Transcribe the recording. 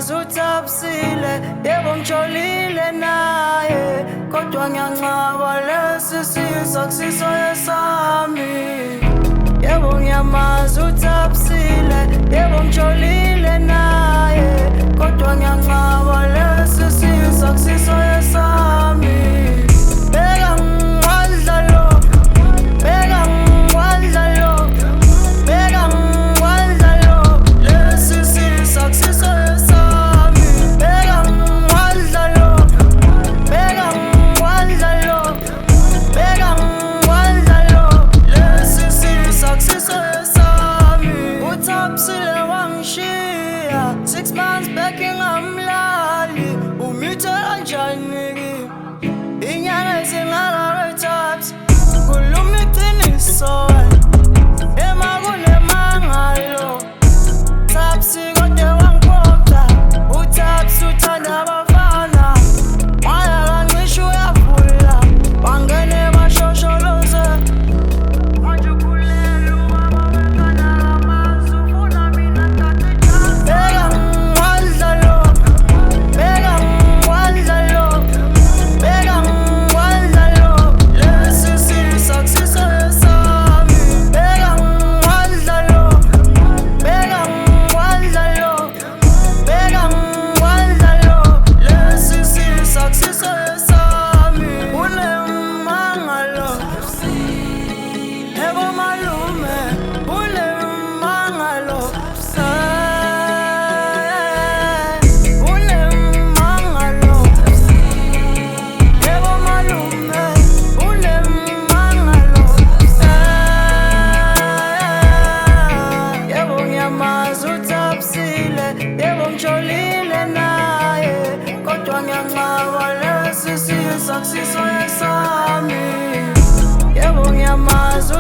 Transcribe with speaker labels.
Speaker 1: ngiyamazi uthapsile, yebo ngijolile naye, kodwa ngiyancaba lesi siza akusiso esami. Yebo ngiyamazi uthapsile, yebo ngijolile naye, kodwa ngiyancaba lesi siza akusiso esami. Uthapsile wangishiya 6 months back ngingamlali, umithe kanjani inyanga ezingaka Thaps, khuluma iqiniso ema kunemangalo. Thaps kodwa wangikhokha, uThaps uthanda abafana, waya kancishe uyavula, wangene bashosholoze. Manje ukhulelwe ubaba wengane amazi, ufuna mina ngithathe ijazi. Bheka ngiwadla lo, bheka ngiwadla lo, bheka ngiwadla lo, lesi siza akusiso esami. Bheka ngiwadla lo, bheka ngiwadla lo, bheka ngiwadla lo, lesi siza akusiso esami. Unemangalo, yebo malume, unemangalo, unemangalo, yebo malume, unemangalo, yebo ngiyamazi uthapsile, yebo ngijolile naye, kodwa ngiyancaba lesi siza akusiso esami. Yebo ngiyamazi